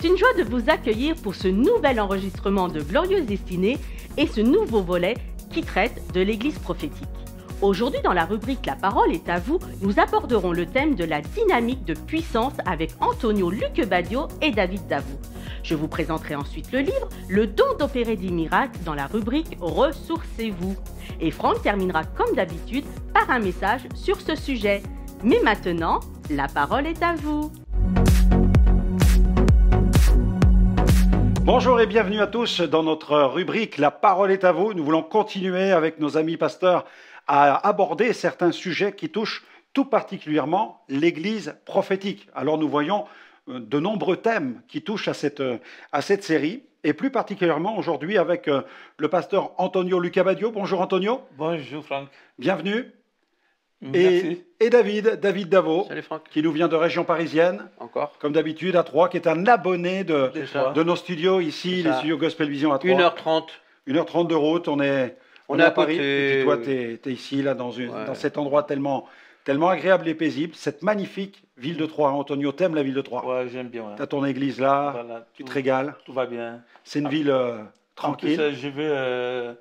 C'est une joie de vous accueillir pour ce nouvel enregistrement de Glorieuse Destinée et ce nouveau volet qui traite de l'Église prophétique. Aujourd'hui, dans la rubrique La parole est à vous, nous aborderons le thème de la dynamique de puissance avec Antonio Luquebadio et David Davo. Je vous présenterai ensuite le livre Le don d'opérer des miracles dans la rubrique Ressourcez-vous. Et Franck terminera comme d'habitude par un message sur ce sujet. Mais maintenant, la parole est à vous. Bonjour et bienvenue à tous dans notre rubrique La parole est à vous. Nous voulons continuer avec nos amis pasteurs à aborder certains sujets qui touchent tout particulièrement l'Église prophétique. Alors nous voyons de nombreux thèmes qui touchent à cette série, et plus particulièrement aujourd'hui avec le pasteur Antonio Luquebadio. Bonjour Antonio. Bonjour Franck. Bienvenue. Merci. Et David Davo, Salut Franck. qui nous vient de région parisienne, Encore. comme d'habitude à Troyes, qui est un abonné de nos studios ici, les studios Gospel Vision à Troyes. 1h30. 1h30 de route, on est à Paris. Et puis toi, tu es ici, là, dans cet endroit tellement agréable et paisible, cette magnifique ville de Troyes. Antonio, t'aimes la ville de Troyes? Ouais, j'aime bien. Ouais. Tu as ton église là, Voilà, tu te régales. Tout va bien. C'est une ville tranquille. En plus, je vais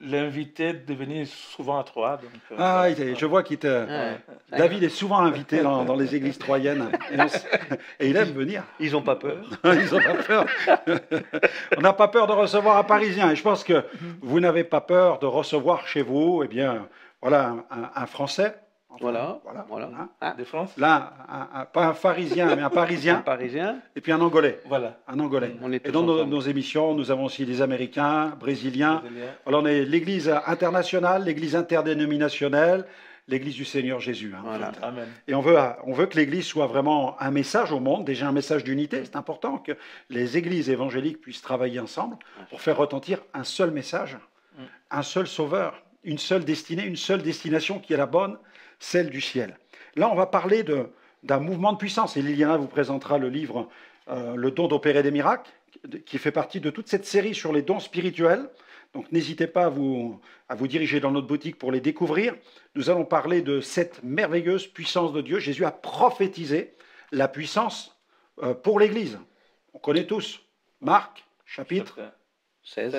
l'inviter de venir souvent à Troyes. Donc, je vois qu'il te... David est souvent invité dans les églises troyennes et il aime venir. Ils n'ont pas peur. Ils n'ont pas peur. On n'a pas peur de recevoir un Parisien. Et je pense que vous n'avez pas peur de recevoir chez vous, eh bien, voilà, un Français. Voilà. De France. Là, pas un Pharisien, mais un Parisien. Un Parisien. Et puis un Angolais. Voilà. Un Angolais. On est tous et dans ensemble. nos émissions, nous avons aussi des Américains, Brésiliens. Alors on est l'Église internationale, l'Église interdénominationnelle, l'Église du Seigneur Jésus. Voilà. Amen. Et on veut que l'Église soit vraiment un message au monde, déjà un message d'unité. C'est important que les églises évangéliques puissent travailler ensemble pour faire retentir un seul message, un seul sauveur, une seule destinée, une seule destination qui est la bonne, celle du ciel. Là, on va parler d'un mouvement de puissance. Et Liliana vous présentera le livre Le don d'opérer des miracles, qui fait partie de toute cette série sur les dons spirituels. Donc n'hésitez pas à vous diriger dans notre boutique pour les découvrir. Nous allons parler de cette merveilleuse puissance de Dieu. Jésus a prophétisé la puissance pour l'Église. On connaît tous. Marc, chapitre 16.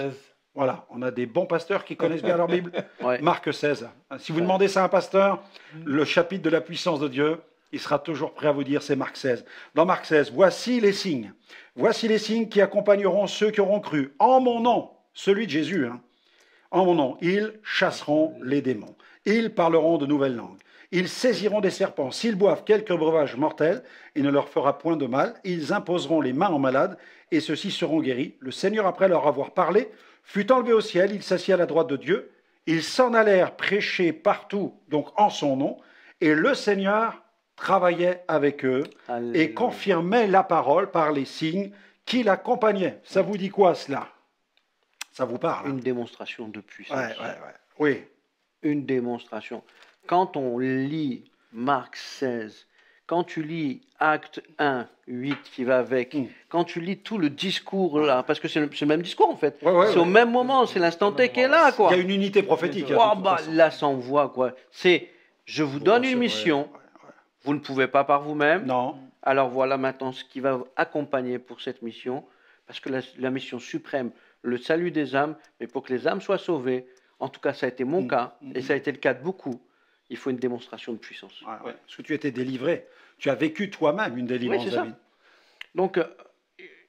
Voilà, on a des bons pasteurs qui connaissent bien leur Bible. Ouais. Marc 16. Si vous demandez ça à un pasteur, le chapitre de la puissance de Dieu, il sera toujours prêt à vous dire, c'est Marc 16. Dans Marc 16, voici les signes. Voici les signes qui accompagneront ceux qui auront cru. En mon nom, celui de Jésus, en mon nom, ils chasseront les démons. Ils parleront de nouvelles langues. Ils saisiront des serpents. S'ils boivent quelque breuvage mortel, il ne leur fera point de mal. Ils imposeront les mains aux malades et ceux-ci seront guéris. Le Seigneur, après leur avoir parlé, fut enlevé au ciel, il s'assit à la droite de Dieu. Ils s'en allèrent prêcher partout, donc en son nom, et le Seigneur travaillait avec eux et confirmait la parole par les signes qui l'accompagnaient. Ça vous dit quoi cela? Ça vous parle? Une démonstration de puissance. Oui. Une démonstration. Quand on lit Marc 16, quand tu lis Acte 1, 8 qui va avec, quand tu lis tout le discours là, parce que c'est le même discours en fait, c'est au même moment, c'est l'instant T qui est là, quoi. Il y a une unité prophétique. Là, ça envoie, quoi. C'est, je vous donne une mission, vous ne pouvez pas par vous-même. Non. Alors voilà maintenant ce qui va accompagner pour cette mission, parce que la mission suprême, le salut des âmes, mais pour que les âmes soient sauvées, en tout cas ça a été mon cas, et ça a été le cas de beaucoup, il faut une démonstration de puissance. Parce que tu étais délivré. Tu as vécu toi-même une délivrance, oui, c'est David. Ça. Donc,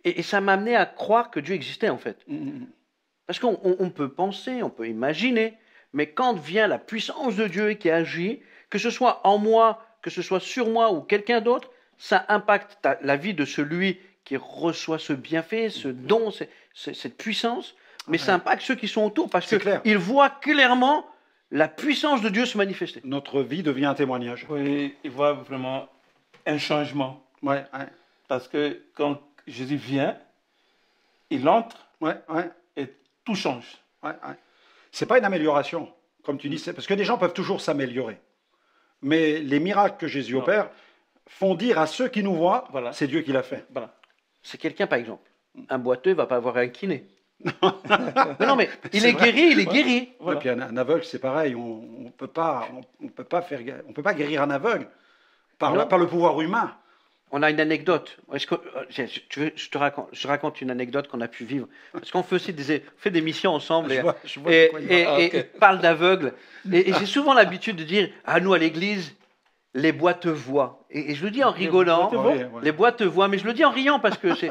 et ça m'a amené à croire que Dieu existait, en fait. Parce qu'on peut penser, on peut imaginer, mais quand vient la puissance de Dieu qui agit, que ce soit en moi, que ce soit sur moi ou quelqu'un d'autre, ça impacte la vie de celui qui reçoit ce bienfait, ce don, cette puissance, mais ça impacte ceux qui sont autour, parce qu'ils voient clairement la puissance de Dieu se manifester. Notre vie devient un témoignage. Oui, il voit vraiment un changement. Parce que quand Jésus vient, il entre et tout change. C'est pas une amélioration, comme tu dis, parce que des gens peuvent toujours s'améliorer. Mais les miracles que Jésus opère font dire à ceux qui nous voient, c'est Dieu qui l'a fait. Voilà. C'est quelqu'un, par exemple, un boiteux ne va pas avoir un kiné. Non, mais il est guéri, il est guéri. Et puis un aveugle, c'est pareil. On ne peut pas guérir un aveugle par le pouvoir humain. On a une anecdote. Je te raconte une anecdote qu'on a pu vivre. Parce qu'on fait aussi des missions ensemble et parle d'aveugles. Et j'ai souvent l'habitude de dire, nous à l'église, les bois te voient. Et je le dis en rigolant, les bois te voient, mais je le dis en riant parce que c'est...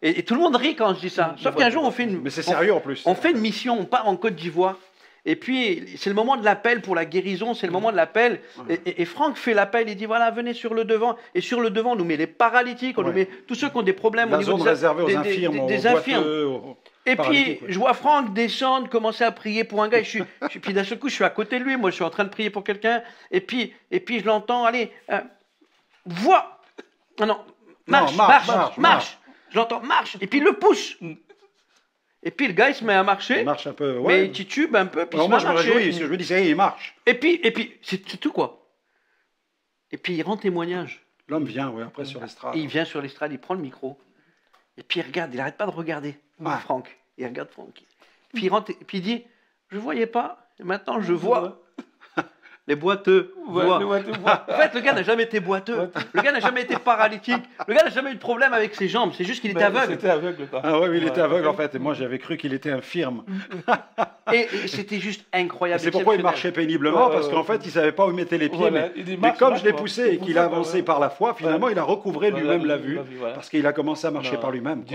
Et tout le monde rit quand je dis ça. Sauf qu'un jour, on fait une... Mais c'est sérieux en plus. On fait une mission, on part en Côte d'Ivoire. Et puis, c'est le moment de l'appel pour la guérison, c'est le moment de l'appel. Et Franck fait l'appel, il dit, voilà, venez sur le devant. Et sur le devant, on nous met les paralytiques, on nous met tous ceux qui ont des problèmes au niveau des infirmes. Et puis, je vois Franck descendre, commencer à prier pour un gars. Puis d'un seul coup, je suis à côté de lui, moi, je suis en train de prier pour quelqu'un. Et puis je l'entends, allez, marche. Je l'entends, marche. Et puis, il le pousse. Et puis le gars, il se met à marcher. Il marche un peu, mais il titube un peu. Puis moi, je me réjouis, parce que je me dis, ça y est, il marche. Et puis c'est tout quoi. Et puis il rend témoignage. L'homme vient, après sur l'estrade. Il vient sur l'estrade, il prend le micro. Et puis il regarde, il n'arrête pas de regarder Franck. Il regarde Franck. Puis il rentre, et puis il dit, je ne voyais pas, et maintenant je vois. Les boiteux voient. En fait, le gars n'a jamais été boiteux. Le gars n'a jamais été paralytique. Le gars n'a jamais eu de problème avec ses jambes. C'est juste qu'il était aveugle. C'était aveugle, quoi. Ah oui, il était aveugle en fait. Et moi, j'avais cru qu'il était infirme. Et c'était juste incroyable. C'est pourquoi il marchait péniblement, parce qu'en fait, il ne savait pas où il mettait les pieds. Mais comme je l'ai poussé et qu'il a avancé par la foi, finalement, il a recouvré lui-même la vue, parce qu'il a commencé à marcher par lui-même.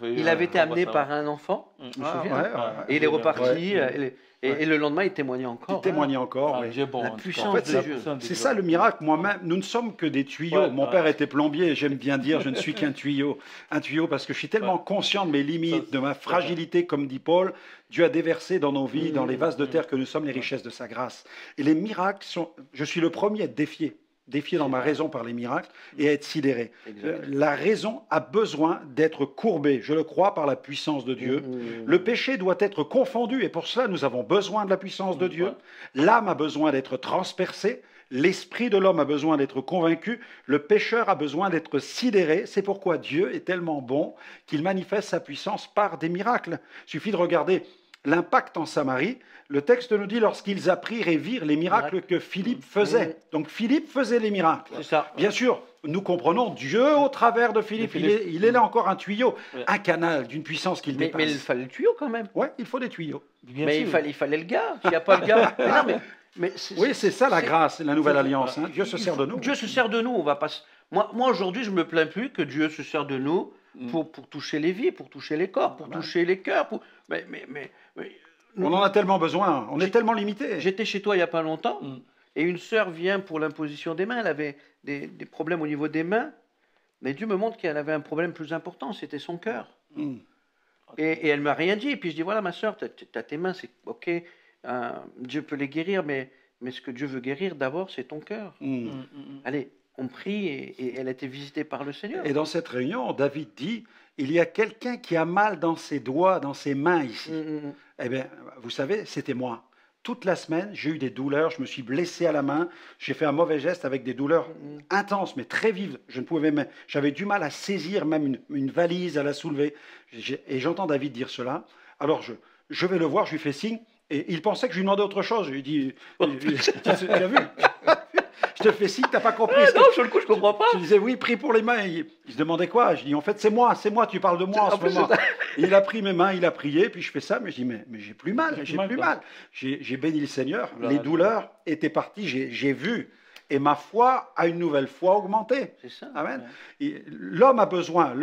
Il avait été amené par un enfant, je me souviens. Et il est reparti. Et le lendemain, il témoignait encore. Il témoignait encore. La puissance de Dieu. C'est ça le miracle. Moi-même, nous ne sommes que des tuyaux. Mon père était plombier et j'aime bien dire, je ne suis qu'un tuyau. Un tuyau parce que je suis tellement conscient de mes limites, de ma fragilité, comme dit Paul. Dieu a déversé dans nos vies, dans les vases de terre que nous sommes, les richesses de sa grâce. Et les miracles sont... Je suis le premier à être défié dans ma raison par les miracles et à être sidéré. La raison a besoin d'être courbée, je le crois, par la puissance de Dieu. Le péché doit être confondu et pour cela, nous avons besoin de la puissance de Dieu. L'âme a besoin d'être transpercée. L'esprit de l'homme a besoin d'être convaincu. Le pécheur a besoin d'être sidéré. C'est pourquoi Dieu est tellement bon qu'il manifeste sa puissance par des miracles. Il suffit de regarder l'impact en Samarie. Le texte nous dit lorsqu'ils apprirent et virent les miracles que Philippe faisait. Donc Philippe faisait les miracles. C'est ça. Bien sûr, nous comprenons Dieu au travers de Philippe. Il est là encore un tuyau, un canal d'une puissance qu'il dépasse. Mais il fallait le tuyau quand même. Oui, il faut des tuyaux. Mais il fallait le gars. S'il n'y a pas le gars. Oui, c'est ça la grâce, la nouvelle alliance. Dieu se sert de nous. Dieu se sert de nous. On va pas. Moi aujourd'hui, je me plains plus que Dieu se sert de nous pour toucher les vies, pour toucher les corps, pour toucher les cœurs. Mais on en a tellement besoin, on est tellement limité. J'étais chez toi il n'y a pas longtemps, et une sœur vient pour l'imposition des mains. Elle avait des problèmes au niveau des mains, mais Dieu me montre qu'elle avait un problème plus important, c'était son cœur. Et elle ne m'a rien dit. Et puis je dis, voilà ma sœur, tu as tes mains, c'est ok, Dieu peut les guérir, mais ce que Dieu veut guérir d'abord, c'est ton cœur. Allez, on prie et elle a été visitée par le Seigneur. Et dans cette réunion, David dit, il y a quelqu'un qui a mal dans ses doigts, dans ses mains ici. Eh bien, vous savez, c'était moi. Toute la semaine, j'ai eu des douleurs, je me suis blessé à la main, j'ai fait un mauvais geste avec des douleurs intenses, mais très vives. J'avais du mal à saisir même une valise, à la soulever. Et j'entends David dire cela. Alors, je vais le voir, je lui fais signe, et il pensait que je lui demandais autre chose. Je lui dis, tu as vu ? Je te fais signe, tu n'as pas compris. Non, sur le coup, je ne comprends pas. Je disais, oui, prie pour les mains. Il se demandait quoi? Je dis, en fait, c'est moi, tu parles de moi en ce moment. Et il a pris mes mains, il a prié, puis je fais ça, mais je dis, mais j'ai plus mal, j'ai plus mal. J'ai béni le Seigneur, les douleurs étaient parties, j'ai vu. Et ma foi a une nouvelle fois augmenté. C'est ça. Amen. L'homme a besoin,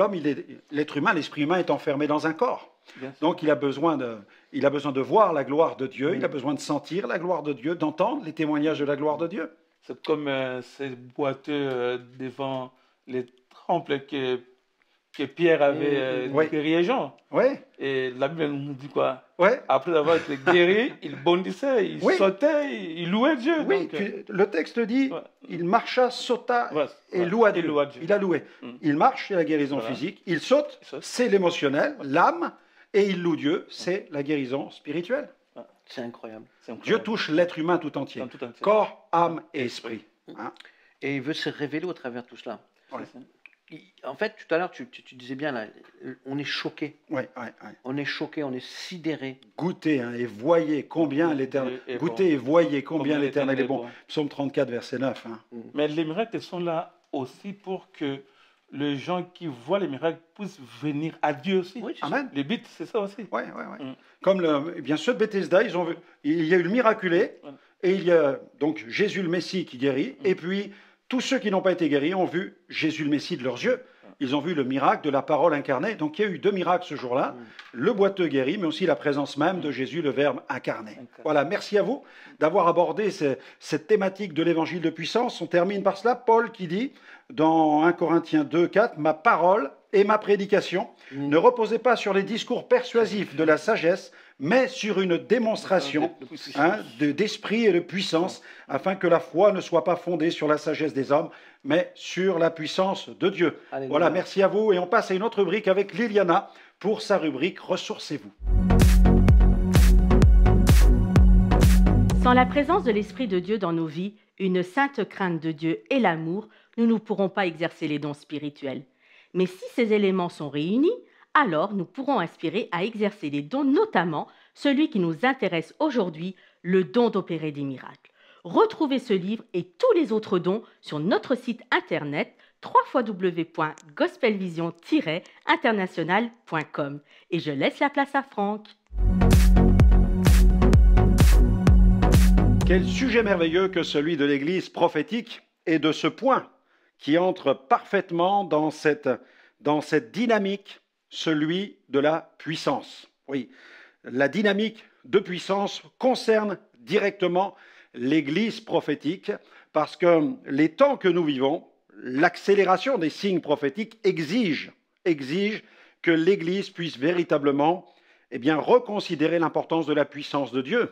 l'être humain, l'esprit humain est enfermé dans un corps. Donc il a besoin de voir la gloire de Dieu, il a besoin de sentir la gloire de Dieu, d'entendre les témoignages de la gloire de Dieu. C'est comme ces boiteux devant les trempes que Pierre avait guéri Jean. Et la Bible nous dit quoi? Après avoir été guéri, il bondissait, il sautait, il louait Dieu. Oui, donc, le texte dit, il marcha, sauta et loua Dieu. Il a loué. Il marche, c'est la guérison physique. Il saute, c'est l'émotionnel, l'âme. Et il loue Dieu, c'est la guérison spirituelle. C'est incroyable. Dieu touche l'être humain tout entier. Corps, âme et esprit. Et il veut se révéler au travers de tout cela. En fait, tout à l'heure, tu disais bien, là, on est choqué. On est choqué, on est sidéré. Goûtez et voyez combien l'Éternel... Goûtez et voyez combien l'Éternel est bon. Psaume 34, verset 9. Mais les miracles sont là aussi pour que les gens qui voient les miracles puissent venir à Dieu aussi. Oui, Amen. Le but, c'est ça aussi. Ouais. Comme bien ceux de Bethesda, il y a eu le miraculé, et il y a donc Jésus le Messie qui guérit, et puis tous ceux qui n'ont pas été guéris ont vu Jésus le Messie de leurs yeux. Ils ont vu le miracle de la parole incarnée. Donc il y a eu 2 miracles ce jour-là, le boiteux guéri, mais aussi la présence même de Jésus, le Verbe incarné. Voilà, merci à vous d'avoir abordé cette thématique de l'évangile de puissance. On termine par cela. Paul qui dit dans 1 Corinthiens 2, 4, « Ma parole et ma prédication ne reposaient pas sur les discours persuasifs de la sagesse, mais sur une démonstration d'esprit et de puissance, afin que la foi ne soit pas fondée sur la sagesse des hommes, mais sur la puissance de Dieu. » Voilà, merci à vous. Et on passe à une autre rubrique avec Liliana pour sa rubrique « Ressourcez-vous ». Sans la présence de l'Esprit de Dieu dans nos vies, une sainte crainte de Dieu et l'amour, nous ne pourrons pas exercer les dons spirituels. Mais si ces éléments sont réunis, alors nous pourrons aspirer à exercer les dons, notamment celui qui nous intéresse aujourd'hui, le don d'opérer des miracles. Retrouvez ce livre et tous les autres dons sur notre site internet www.gospelvision-international.com. Et je laisse la place à Franck. Quel sujet merveilleux que celui de l'Église prophétique et de ce point qui entre parfaitement dans cette dynamique, celui de la puissance. Oui, la dynamique de puissance concerne directement l'Église prophétique parce que les temps que nous vivons, l'accélération des signes prophétiques exige que l'Église puisse véritablement reconsidérer l'importance de la puissance de Dieu.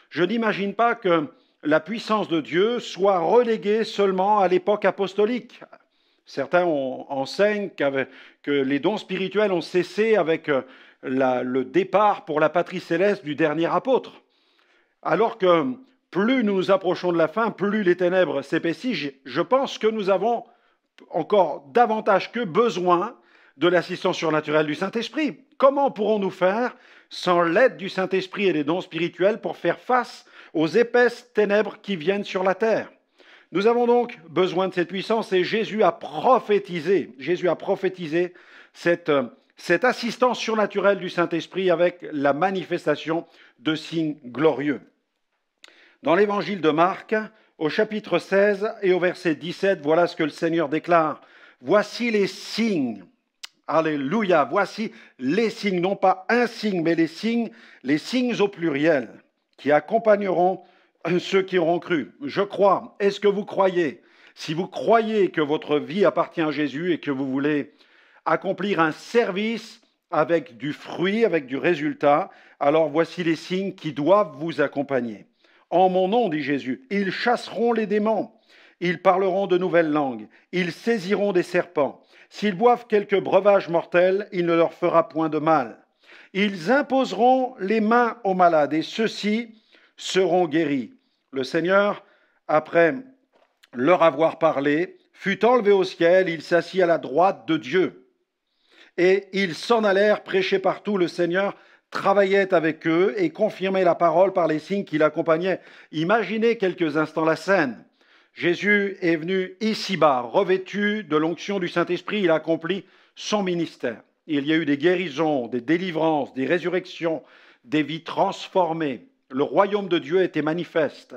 Je n'imagine pas que la puissance de Dieu soit reléguée seulement à l'époque apostolique. Certains enseignent que les dons spirituels ont cessé avec le départ pour la patrie céleste du dernier apôtre. Alors que plus nous nous approchons de la fin, plus les ténèbres s'épaississent. Je pense que nous avons encore davantage que besoin de l'assistance surnaturelle du Saint-Esprit. Comment pourrons-nous faire sans l'aide du Saint-Esprit et des dons spirituels pour faire face aux épaisses ténèbres qui viennent sur la terre? Nous avons donc besoin de cette puissance et Jésus a prophétisé cette assistance surnaturelle du Saint-Esprit avec la manifestation de signes glorieux. Dans l'évangile de Marc, au chapitre 16 et au verset 17, voilà ce que le Seigneur déclare. « Voici les signes. » Alléluia, voici les signes, non pas un signe, mais les signes au pluriel, qui accompagneront ceux qui auront cru. Je crois. Est-ce que vous croyez? Si vous croyez que votre vie appartient à Jésus et que vous voulez accomplir un service avec du fruit, avec du résultat, alors voici les signes qui doivent vous accompagner. En mon nom, dit Jésus, ils chasseront les démons, ils parleront de nouvelles langues, ils saisiront des serpents. S'ils boivent quelques breuvages mortels, il ne leur fera point de mal. Ils imposeront les mains aux malades et ceux-ci seront guéris. Le Seigneur, après leur avoir parlé, fut enlevé au ciel, il s'assit à la droite de Dieu. Et ils s'en allèrent prêcher partout. Le Seigneur travaillait avec eux et confirmait la parole par les signes qui l'accompagnaient. Imaginez quelques instants la scène. Jésus est venu ici-bas, revêtu de l'onction du Saint-Esprit, il a accompli son ministère. Il y a eu des guérisons, des délivrances, des résurrections, des vies transformées. Le royaume de Dieu était manifeste.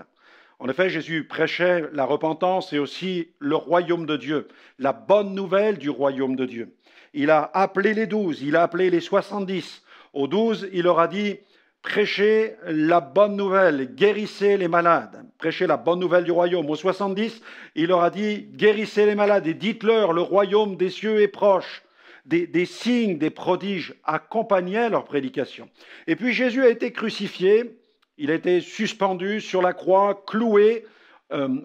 En effet, Jésus prêchait la repentance et aussi le royaume de Dieu, la bonne nouvelle du royaume de Dieu. Il a appelé les 12, il a appelé les 70. Aux 12, il leur a dit: prêchez la bonne nouvelle, guérissez les malades, prêchez la bonne nouvelle du royaume. Aux 70, il leur a dit: guérissez les malades et dites-leur, le royaume des cieux est proche. Des signes, des prodiges accompagnaient leur prédication. Et puis Jésus a été crucifié, il a été suspendu sur la croix, cloué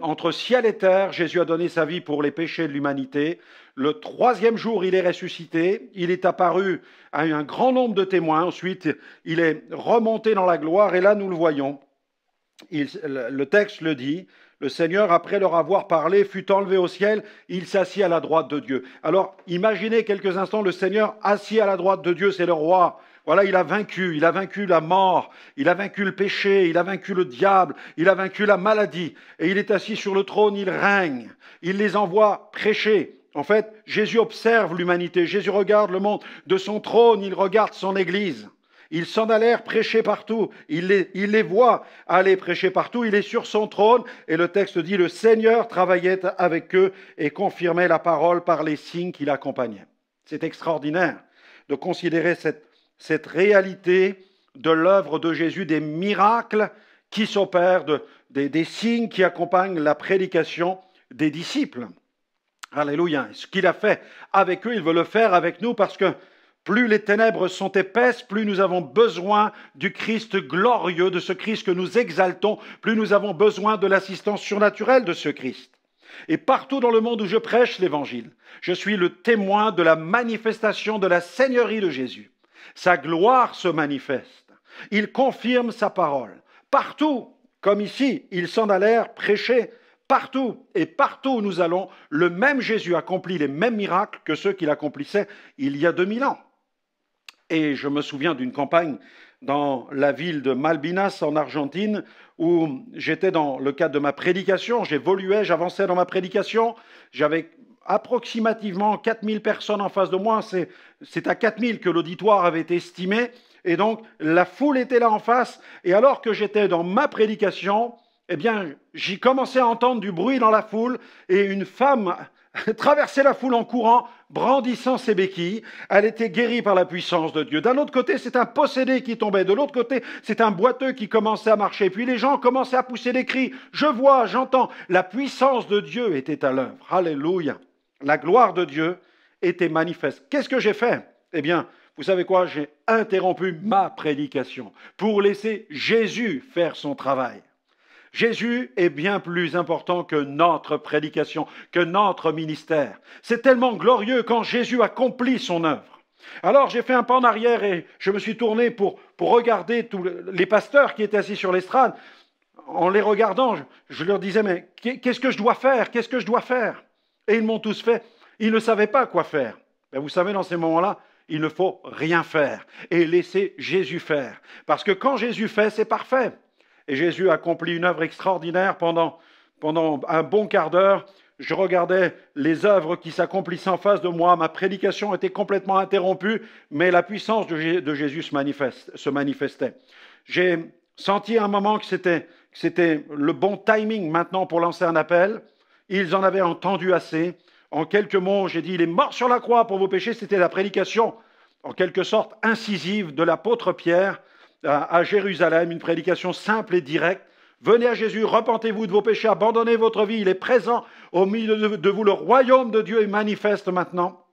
entre ciel et terre. Jésus a donné sa vie pour les péchés de l'humanité. Le 3e jour, il est ressuscité, il est apparu à un grand nombre de témoins. Ensuite, il est remonté dans la gloire et là, nous le voyons. Le texte le dit, le Seigneur, après leur avoir parlé, fut enlevé au ciel, il s'assit à la droite de Dieu. Alors, imaginez quelques instants le Seigneur assis à la droite de Dieu, c'est le roi. Voilà, il a vaincu la mort, il a vaincu le péché, il a vaincu le diable, il a vaincu la maladie. Et il est assis sur le trône, il règne, il les envoie prêcher En fait, Jésus observe l'humanité, Jésus regarde le monde. De son trône, il regarde son Église. Ils s'en allèrent prêcher partout. Il les voit aller prêcher partout. Il est sur son trône. Et le texte dit, le Seigneur travaillait avec eux et confirmait la parole par les signes qui l'accompagnaient. C'est extraordinaire de considérer cette réalité de l'œuvre de Jésus, des miracles qui s'opèrent, des signes qui accompagnent la prédication des disciples. Alléluia. Ce qu'il a fait avec eux, il veut le faire avec nous parce que plus les ténèbres sont épaisses, plus nous avons besoin du Christ glorieux, de ce Christ que nous exaltons, plus nous avons besoin de l'assistance surnaturelle de ce Christ. Et partout dans le monde où je prêche l'Évangile, je suis le témoin de la manifestation de la Seigneurie de Jésus. Sa gloire se manifeste. Il confirme sa parole. Partout, comme ici, ils s'en allèrent prêcher. Partout et partout où nous allons, le même Jésus accomplit les mêmes miracles que ceux qu'il accomplissait il y a 2000 ans. Et je me souviens d'une campagne dans la ville de Malvinas en Argentine où j'étais dans le cadre de ma prédication, j'évoluais, j'avançais dans ma prédication, j'avais approximativement 4000 personnes en face de moi, c'est à 4000 que l'auditoire avait été estimé, et donc la foule était là en face, et alors que j'étais dans ma prédication, eh bien, j'y commençais à entendre du bruit dans la foule, et une femme traversait la foule en courant, brandissant ses béquilles. Elle était guérie par la puissance de Dieu. D'un autre côté, c'est un possédé qui tombait. De l'autre côté, c'est un boiteux qui commençait à marcher. Puis les gens commençaient à pousser des cris. Je vois, j'entends. La puissance de Dieu était à l'œuvre. Alléluia. La gloire de Dieu était manifeste. Qu'est-ce que j'ai fait? Eh bien, vous savez quoi? J'ai interrompu ma prédication pour laisser Jésus faire son travail. Jésus est bien plus important que notre prédication, que notre ministère. C'est tellement glorieux quand Jésus accomplit son œuvre. Alors j'ai fait un pas en arrière et je me suis tourné pour regarder tous les pasteurs qui étaient assis sur l'estrade. En les regardant, je leur disais, mais qu'est-ce que je dois faire? Qu'est-ce que je dois faire? Et ils m'ont tous fait. Ils ne savaient pas quoi faire. Mais vous savez, dans ces moments-là, il ne faut rien faire et laisser Jésus faire. Parce que quand Jésus fait, c'est parfait. Et Jésus accomplit une œuvre extraordinaire pendant un bon quart d'heure. Je regardais les œuvres qui s'accomplissaient en face de moi. Ma prédication était complètement interrompue, mais la puissance de Jésus se manifestait. J'ai senti à un moment que c'était le bon timing maintenant pour lancer un appel. Ils en avaient entendu assez. En quelques mots, j'ai dit, il est mort sur la croix pour vos péchés. C'était la prédication, en quelque sorte, incisive de l'apôtre Pierre à Jérusalem, une prédication simple et directe. Venez à Jésus, repentez-vous de vos péchés, abandonnez votre vie, il est présent au milieu de vous, le royaume de Dieu est manifeste maintenant.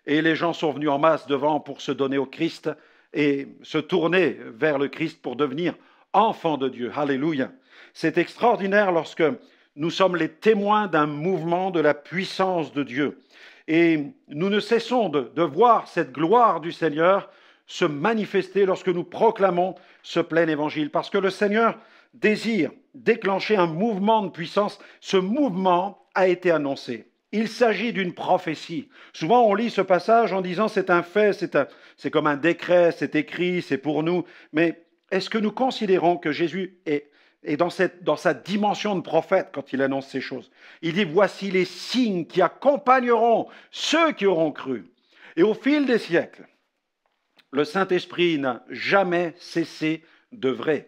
Et les gens sont venus en masse devant pour se donner au Christ et se tourner vers le Christ pour devenir enfants de Dieu. Alléluia. C'est extraordinaire lorsque nous sommes les témoins d'un mouvement de la puissance de Dieu. Et nous ne cessons de voir cette gloire du Seigneur se manifester lorsque nous proclamons ce plein évangile. Parce que le Seigneur désire déclencher un mouvement de puissance. Ce mouvement a été annoncé. Il s'agit d'une prophétie. Souvent, on lit ce passage en disant c'est un fait, c'est comme un décret, c'est écrit, c'est pour nous. Mais est-ce que nous considérons que Jésus est dans sa dimension de prophète quand il annonce ces choses? Il dit voici les signes qui accompagneront ceux qui auront cru. Et au fil des siècles, le Saint-Esprit n'a jamais cessé d'œuvrer.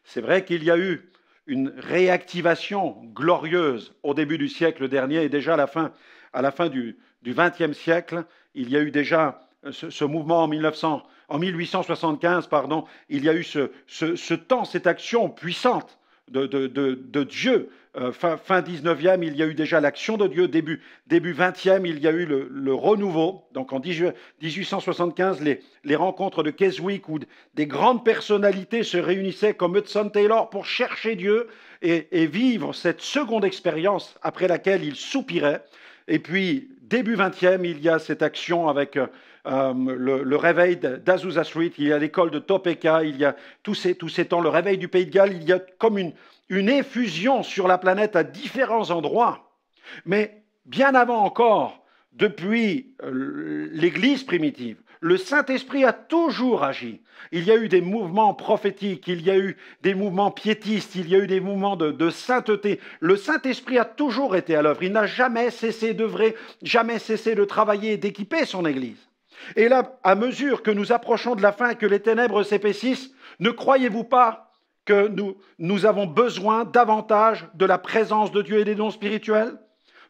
C'est vrai qu'il y a eu une réactivation glorieuse au début du siècle dernier et déjà à la fin du XXe siècle, il y a eu déjà ce mouvement en 1875, il y a eu ce temps, cette action puissante de Dieu. Fin 19e, il y a eu déjà l'action de Dieu. Début 20e, il y a eu le renouveau. Donc en 1875, les rencontres de Keswick où des grandes personnalités se réunissaient comme Hudson Taylor pour chercher Dieu et vivre cette seconde expérience après laquelle ils soupiraient. Et puis, début 20e, il y a cette action avec le réveil d'Azusa Street, il y a l'école de Topeka, il y a tous ces temps, le réveil du Pays de Galles, il y a comme une effusion sur la planète à différents endroits. Mais bien avant encore, depuis l'Église primitive, le Saint-Esprit a toujours agi. Il y a eu des mouvements prophétiques, il y a eu des mouvements piétistes, il y a eu des mouvements de sainteté. Le Saint-Esprit a toujours été à l'œuvre. Il n'a jamais cessé d'œuvrer, jamais cessé de travailler et d'équiper son Église. Et là, à mesure que nous approchons de la fin et que les ténèbres s'épaississent, ne croyez-vous pas que nous avons besoin davantage de la présence de Dieu et des dons spirituels?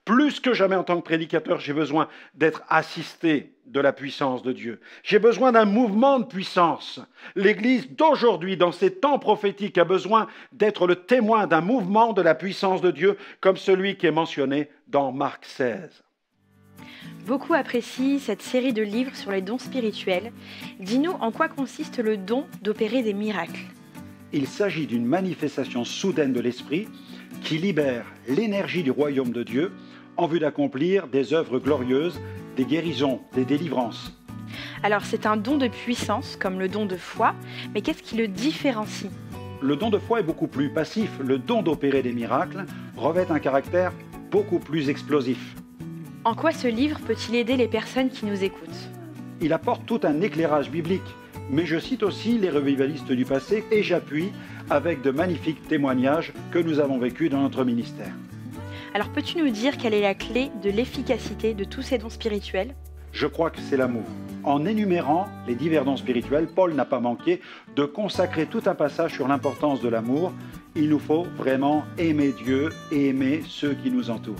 Plus que jamais en tant que prédicateur, j'ai besoin d'être assisté de la puissance de Dieu. J'ai besoin d'un mouvement de puissance. L'Église d'aujourd'hui, dans ces temps prophétiques, a besoin d'être le témoin d'un mouvement de la puissance de Dieu, comme celui qui est mentionné dans Marc 16. Beaucoup apprécient cette série de livres sur les dons spirituels. Dis-nous en quoi consiste le don d'opérer des miracles. Il s'agit d'une manifestation soudaine de l'Esprit qui libère l'énergie du royaume de Dieu en vue d'accomplir des œuvres glorieuses, des guérisons, des délivrances. Alors c'est un don de puissance, comme le don de foi, mais qu'est-ce qui le différencie? Le don de foi est beaucoup plus passif. Le don d'opérer des miracles revêt un caractère beaucoup plus explosif. En quoi ce livre peut-il aider les personnes qui nous écoutent? Il apporte tout un éclairage biblique, mais je cite aussi les revivalistes du passé et j'appuie avec de magnifiques témoignages que nous avons vécus dans notre ministère. Alors peux-tu nous dire quelle est la clé de l'efficacité de tous ces dons spirituels? Je crois que c'est l'amour. En énumérant les divers dons spirituels, Paul n'a pas manqué de consacrer tout un passage sur l'importance de l'amour. Il nous faut vraiment aimer Dieu et aimer ceux qui nous entourent.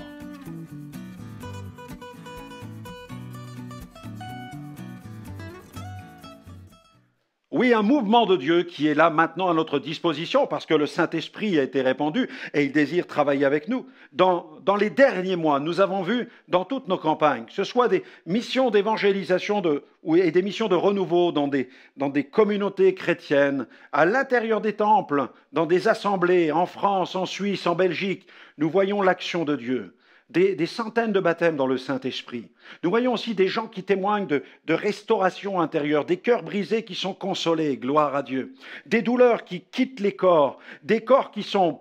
Oui, un mouvement de Dieu qui est là maintenant à notre disposition parce que le Saint-Esprit a été répandu et il désire travailler avec nous. Dans les derniers mois, nous avons vu dans toutes nos campagnes, que ce soit des missions d'évangélisation et des missions de renouveau dans des communautés chrétiennes, à l'intérieur des temples, dans des assemblées, en France, en Suisse, en Belgique, nous voyons l'action de Dieu. Des centaines de baptêmes dans le Saint-Esprit. Nous voyons aussi des gens qui témoignent de restauration intérieure, des cœurs brisés qui sont consolés, gloire à Dieu, des douleurs qui quittent les corps, des corps qui sont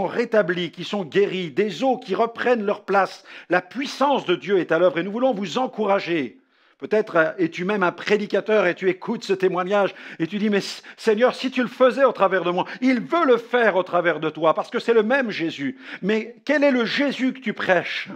rétablis, qui sont guéris, des os qui reprennent leur place. La puissance de Dieu est à l'œuvre et nous voulons vous encourager. Peut-être es-tu même un prédicateur et tu écoutes ce témoignage et tu dis, mais Seigneur, si tu le faisais au travers de moi, il veut le faire au travers de toi parce que c'est le même Jésus. Mais quel est le Jésus que tu prêches?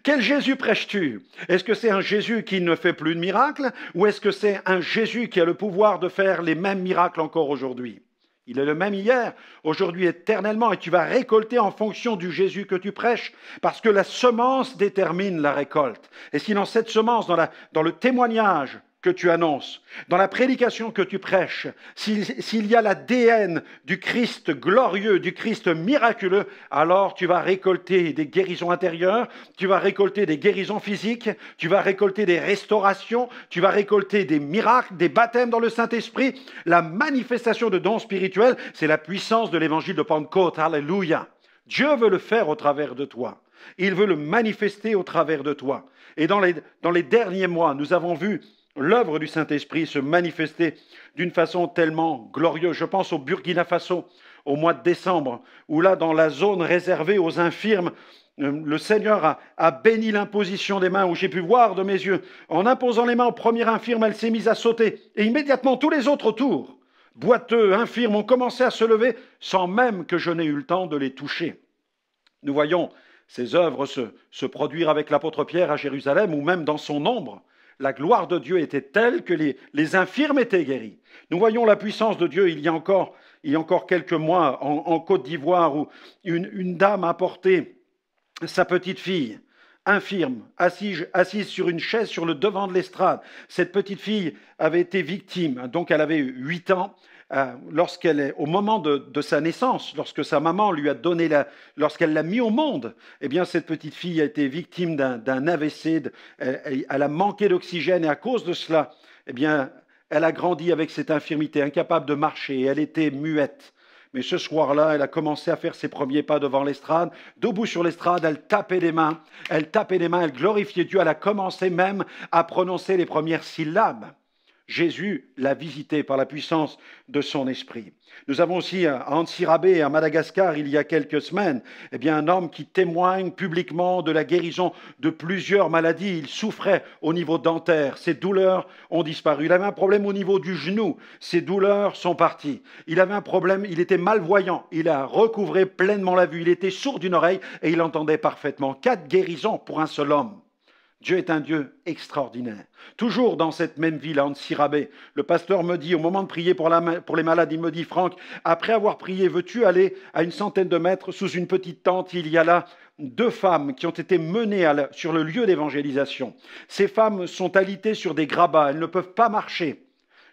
Quel Jésus prêches-tu? Est-ce que c'est un Jésus qui ne fait plus de miracles ou est-ce que c'est un Jésus qui a le pouvoir de faire les mêmes miracles encore aujourd'hui? Il est le même hier, aujourd'hui, éternellement, et tu vas récolter en fonction du Jésus que tu prêches, parce que la semence détermine la récolte. Et si dans cette semence, dans le témoignage que tu annonces, dans la prédication que tu prêches, s'il y a l'ADN du Christ glorieux, du Christ miraculeux, alors tu vas récolter des guérisons intérieures, tu vas récolter des guérisons physiques, tu vas récolter des restaurations, tu vas récolter des miracles, des baptêmes dans le Saint-Esprit. La manifestation de dons spirituels, c'est la puissance de l'évangile de Pentecôte. Alléluia! Dieu veut le faire au travers de toi. Il veut le manifester au travers de toi. Et dans les derniers mois, nous avons vu l'œuvre du Saint-Esprit se manifester d'une façon tellement glorieuse. Je pense au Burkina Faso, au mois de décembre, où là, dans la zone réservée aux infirmes, le Seigneur a béni l'imposition des mains, où j'ai pu voir de mes yeux. En imposant les mains au premier infirme, elle s'est mise à sauter. Et immédiatement, tous les autres autour, boiteux, infirmes, ont commencé à se lever, sans même que je n'ai eu le temps de les toucher. Nous voyons ces œuvres se produire avec l'apôtre Pierre à Jérusalem, ou même dans son ombre. La gloire de Dieu était telle que les infirmes étaient guéris. Nous voyons la puissance de Dieu il y a encore quelques mois en Côte d'Ivoire où une dame a apporté sa petite fille infirme, assise sur une chaise sur le devant de l'estrade. Cette petite fille avait été victime, donc elle avait 8 ans. Au moment de sa naissance, lorsque sa maman lui a donné lorsqu'elle l'a mis au monde, eh bien cette petite fille a été victime d'un AVC, elle a manqué d'oxygène et à cause de cela, eh bien elle a grandi avec cette infirmité, incapable de marcher, elle était muette. Mais ce soir-là, elle a commencé à faire ses premiers pas devant l'estrade. Debout sur l'estrade, elle tapait des mains, elle glorifiait Dieu, elle a commencé même à prononcer les premières syllabes. Jésus l'a visité par la puissance de son esprit. Nous avons aussi à Antsirabe, à Madagascar, il y a quelques semaines, un homme qui témoigne publiquement de la guérison de plusieurs maladies. Il souffrait au niveau dentaire, ses douleurs ont disparu. Il avait un problème au niveau du genou, ses douleurs sont parties. Il avait un problème, il était malvoyant, il a recouvré pleinement la vue. Il était sourd d'une oreille et il entendait parfaitement. 4 guérisons pour un seul homme. Dieu est un Dieu extraordinaire. Toujours dans cette même ville, à Antsirabe, le pasteur me dit, au moment de prier pour les malades, il me dit, Franck, après avoir prié, veux-tu aller à une centaine de mètres sous une petite tente? Il y a là 2 femmes qui ont été menées sur le lieu d'évangélisation. Ces femmes sont alitées sur des grabats, elles ne peuvent pas marcher.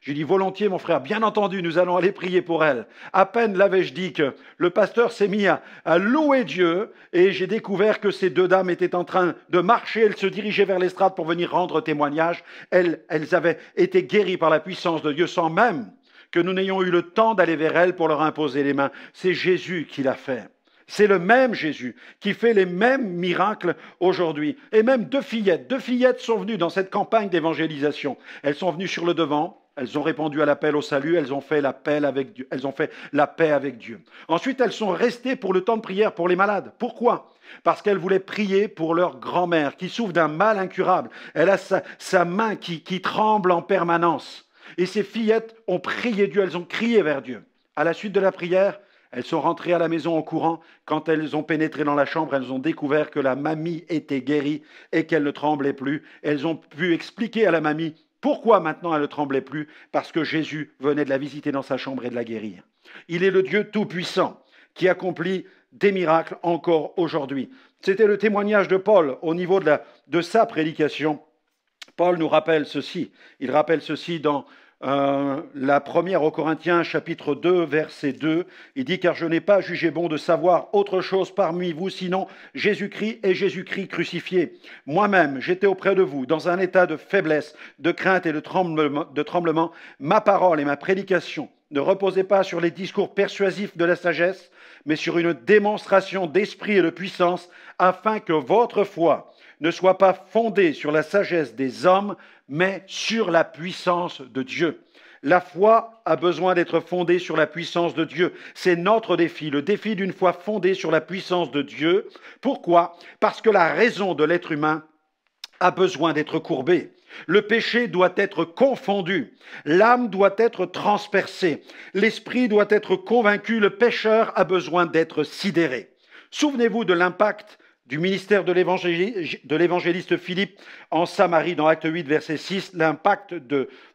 J'ai dit volontiers, mon frère, bien entendu, nous allons aller prier pour elle. À peine l'avais-je dit que le pasteur s'est mis à louer Dieu et j'ai découvert que ces 2 dames étaient en train de marcher. Elles se dirigeaient vers l'estrade pour venir rendre témoignage. Elles avaient été guéries par la puissance de Dieu sans même que nous n'ayons eu le temps d'aller vers elles pour leur imposer les mains. C'est Jésus qui l'a fait. C'est le même Jésus qui fait les mêmes miracles aujourd'hui. Et même 2 fillettes sont venues dans cette campagne d'évangélisation. Elles sont venues sur le devant. Elles ont répondu à l'appel au salut, elles ont fait l'appel avec Dieu, elles ont fait la paix avec Dieu. Ensuite, elles sont restées pour le temps de prière pour les malades. Pourquoi? Parce qu'elles voulaient prier pour leur grand-mère qui souffre d'un mal incurable. Elle a sa main qui tremble en permanence. Et ces fillettes ont prié Dieu, elles ont crié vers Dieu. À la suite de la prière, elles sont rentrées à la maison en courant. Quand elles ont pénétré dans la chambre, elles ont découvert que la mamie était guérie et qu'elle ne tremblait plus. Elles ont pu expliquer à la mamie pourquoi maintenant elle ne tremblait plus? Parce que Jésus venait de la visiter dans sa chambre et de la guérir. Il est le Dieu tout-puissant qui accomplit des miracles encore aujourd'hui. C'était le témoignage de Paul au niveau de sa prédication. Paul nous rappelle ceci. Il rappelle ceci dans la première aux Corinthiens, chapitre 2, verset 2, il dit « Car je n'ai pas jugé bon de savoir autre chose parmi vous, sinon Jésus-Christ et Jésus-Christ crucifié. Moi-même, j'étais auprès de vous, dans un état de faiblesse, de crainte et de tremblement. Ma parole et ma prédication ne reposaient pas sur les discours persuasifs de la sagesse, mais sur une démonstration d'esprit et de puissance, afin que votre foi ne soit pas fondée sur la sagesse des hommes, mais sur la puissance de Dieu. La foi a besoin d'être fondée sur la puissance de Dieu. C'est notre défi, le défi d'une foi fondée sur la puissance de Dieu. Pourquoi? Parce que la raison de l'être humain a besoin d'être courbée. Le péché doit être confondu, l'âme doit être transpercée, l'esprit doit être convaincu, le pécheur a besoin d'être sidéré. Souvenez-vous de l'impact du ministère de l'évangéliste Philippe en Samarie, dans Acte 8, verset 6, l'impact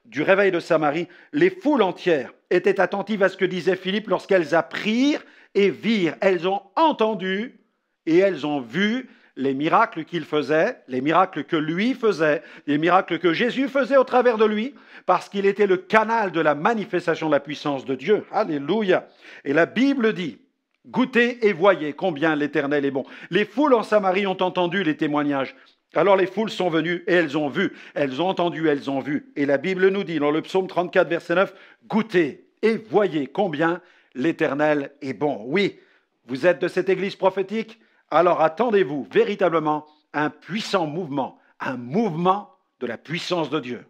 du réveil de Samarie. Les foules entières étaient attentives à ce que disait Philippe lorsqu'elles apprirent et virent. Elles ont entendu et elles ont vu les miracles qu'il faisait, les miracles que lui faisait, les miracles que Jésus faisait au travers de lui, parce qu'il était le canal de la manifestation de la puissance de Dieu. Alléluia. Et la Bible dit, goûtez et voyez combien l'Éternel est bon. Les foules en Samarie ont entendu les témoignages. Alors les foules sont venues et elles ont vu, elles ont entendu, elles ont vu. Et la Bible nous dit dans le psaume 34, verset 9, goûtez et voyez combien l'Éternel est bon. Oui, vous êtes de cette église prophétique? Alors attendez-vous véritablement un puissant mouvement, un mouvement de la puissance de Dieu.